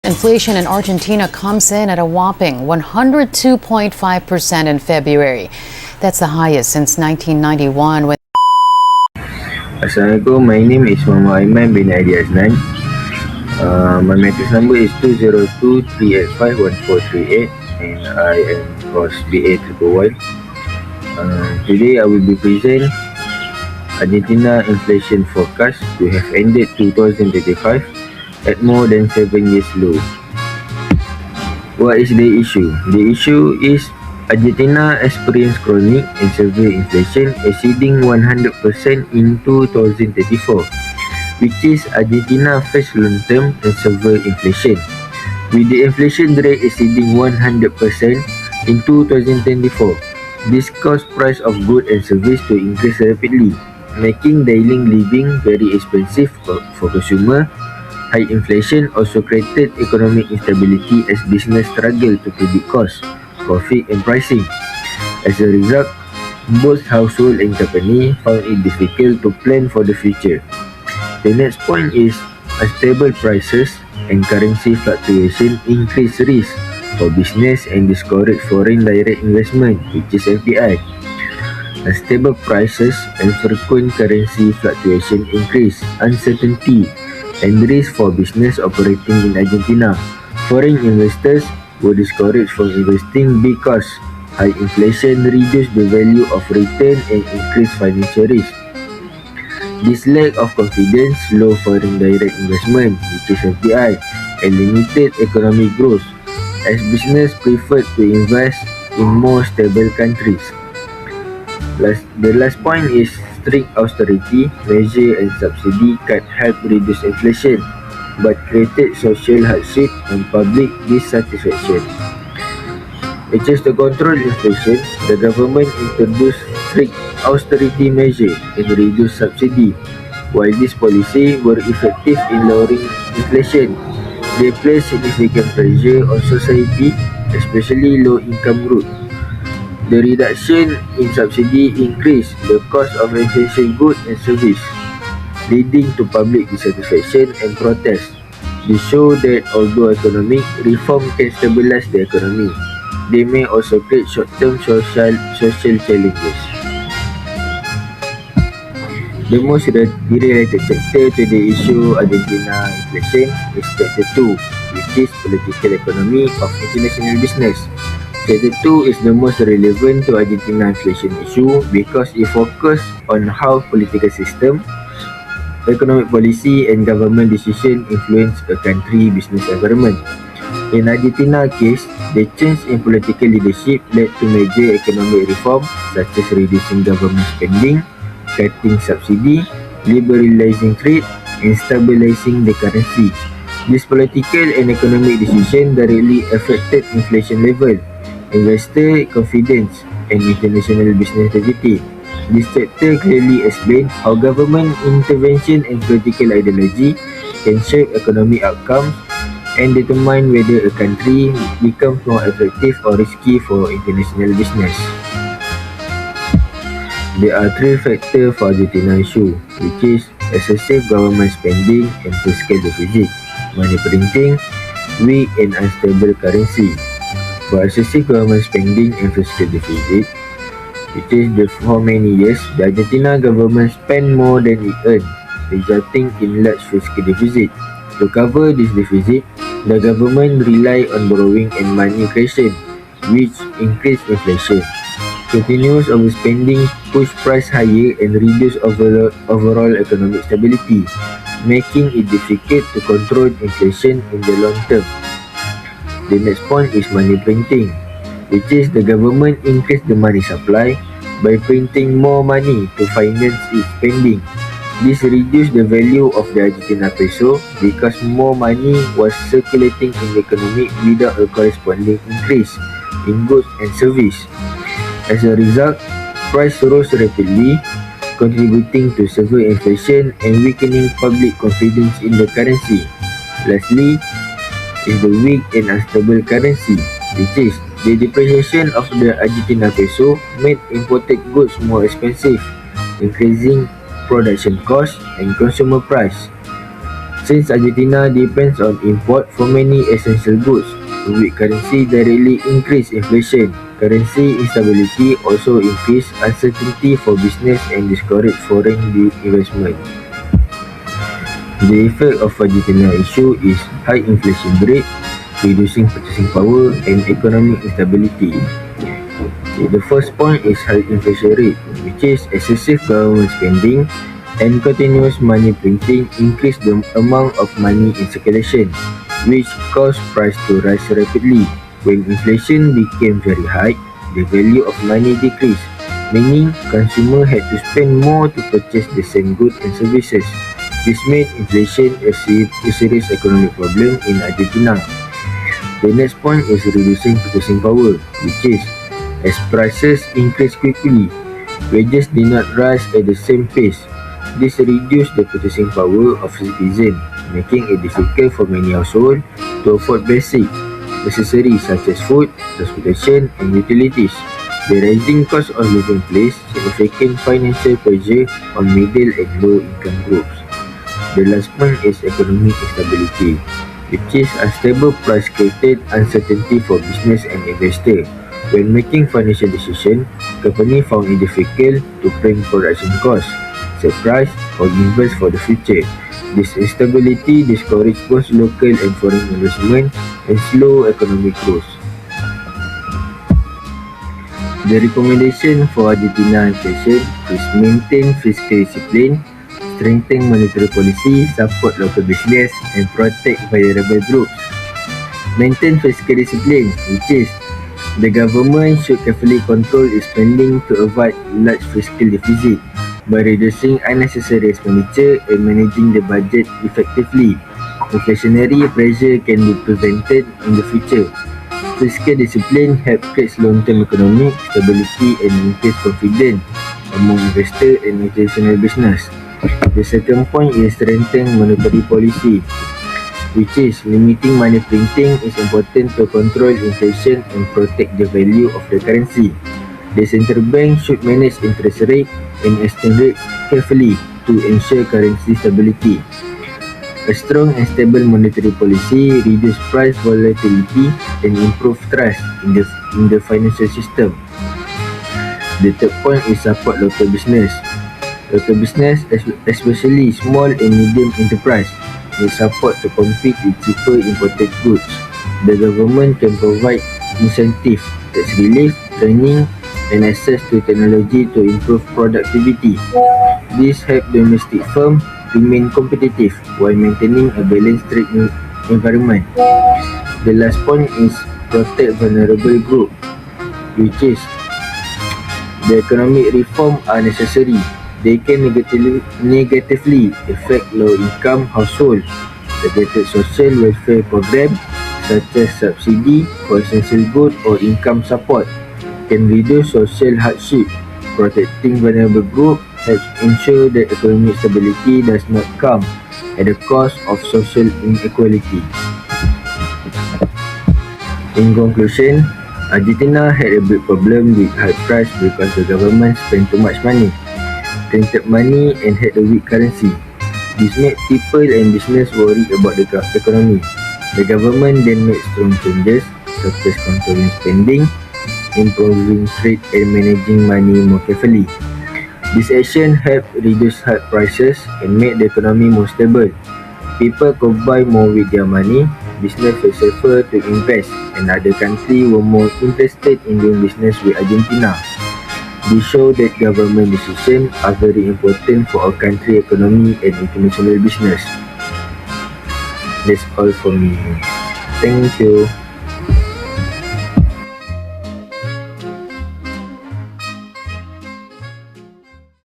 Inflation in Argentina comes in at a whopping 102.5% in February. That's the highest since 1991 when Assalamualaikum, my name is Muhammad Aiman bin Adi Aznan. My matrix number is 202-385-1438 and I am course BA 111. Today I will be present Argentina inflation forecast to have ended 2025 at more than 7 years low. What is the issue? The issue is Argentina experienced chronic and severe inflation exceeding 100% in 2034, which is Argentina faced long-term and severe inflation. With the inflation rate exceeding 100% in 2024, this caused price of goods and services to increase rapidly, making daily living very expensive for consumers. High inflation also created economic instability as business struggled to predict costs, profit and pricing. As a result, both household and company found it difficult to plan for the future. The next point is unstable prices and currency fluctuation increase risk for business and discourage foreign direct investment, which is FDI. Unstable prices and frequent currency fluctuation increase uncertainty and risk for business operating in Argentina. Foreign investors were discouraged from investing because high inflation reduced the value of return and increased financial risk. This lack of confidence slowed foreign direct investment, which is FDI, and limited economic growth, as business preferred to invest in more stable countries. The last point is strict austerity measure and subsidy cut help reduce inflation, but created social hardship and public dissatisfaction. It is to control inflation, the government introduced strict austerity measure and reduced subsidy. While these policies were effective in lowering inflation, they placed significant pressure on society, especially low-income groups. The reduction in subsidy increased the cost of essential goods and services, leading to public dissatisfaction and protest. This shows that although economic reform can stabilize the economy, they may also create short-term social challenges. The most related sector to the issue Argentina inflation is Sector 2, which is political economy of international business. Sector 2 is the most relevant to Argentina inflation issue because it focuses on how political system, economic policy and government decision influence a country business environment. In Argentina case, the change in political leadership led to major economic reform such as reducing government spending, cutting subsidy, liberalizing trade and stabilizing the currency. This political and economic decision directly affected inflation level, investor confidence and international business activity. This chapter clearly explains how government intervention and political ideology can shape economic outcomes and determine whether a country becomes more effective or risky for international business. There are three factors for Argentina issue, which is excessive government spending and fiscal deficit, money printing, weak and unstable currency. For excessive government spending and fiscal deficit, which is for many years, the Argentina government spent more than it earned, resulting in large fiscal deficit. To cover this deficit, the government relied on borrowing and money creation, which increased inflation. Continuous overspending pushed price higher and reduced overall economic stability, making it difficult to control inflation in the long term. The next point is money printing, which is the government increased the money supply by printing more money to finance its spending. This reduced the value of the Argentina peso because more money was circulating in the economy without a corresponding increase in goods and services. As a result, price rose rapidly, contributing to severe inflation and weakening public confidence in the currency. Lastly, is the weak and unstable currency, which is the depreciation of the Argentina peso made imported goods more expensive, increasing production costs and consumer price. Since Argentina depends on import for many essential goods, the weak currency directly increase inflation. Currency instability also increase uncertainty for business and discourage foreign investment. The effect of Argentina issue is high inflation rate, reducing purchasing power and economic instability. The first point is high inflation rate, which is excessive government spending and continuous money printing increase the amount of money in circulation, which caused price to rise rapidly. When inflation became very high, the value of money decreased, meaning consumers had to spend more to purchase the same goods and services. This made inflation a serious economic problem in Argentina. The next point is reducing purchasing power, which is as prices increase quickly, wages did not rise at the same pace. This reduced the purchasing power of citizens, making it difficult for many households to afford basic necessities such as food, transportation, and utilities. The rising cost of living placed significant financial pressure on middle and low-income groups. The last point is economic instability, which is unstable price created uncertainty for business and investors. When making financial decisions, companies found it difficult to predict production costs, set price, or invest for the future. This instability discouraged both local and foreign investment and slow economic growth. The recommendation for Argentina inflation is maintain fiscal discipline, strengthen monetary policy, support local business, and protect vulnerable groups. Maintain fiscal discipline, which is the government should carefully control its spending to avoid large fiscal deficit by reducing unnecessary expenditure and managing the budget effectively. Inflationary pressure can be prevented in the future. Fiscal discipline helps create long-term economic stability and increase confidence among investors and international business. The second point is strengthen monetary policy, which is limiting money printing is important to control inflation and protect the value of the currency. The central bank should manage interest rate and exchange rate carefully to ensure currency stability. A strong and stable monetary policy reduce price volatility and improve trust in the financial system. The third point is support local business. Local business, especially small and medium enterprise, need support to compete with cheaper imported goods. The government can provide incentive, tax relief, training, and access to technology to improve productivity. This helps domestic firms remain competitive while maintaining a balanced trade environment. The last point is protect vulnerable groups, which is the economic reform are necessary. They can negatively affect low-income households. Targeted social welfare programs such as subsidy for essential goods or income support can reduce social hardship. Protecting vulnerable groups helps ensure that economic stability does not come at the cost of social inequality. In conclusion, Argentina had a big problem with high price because the government spent too much money, printed money, and had a weak currency. This made people and business worry about the economy. The government then made strong changes such as controlling spending, improving trade, and managing money more carefully. This action helped reduce high prices and made the economy more stable. People could buy more with their money, business was safer to invest, and other countries were more interested in doing business with Argentina. This shows that government decisions are very important for our country economy and international business. That's all for me. Thank you.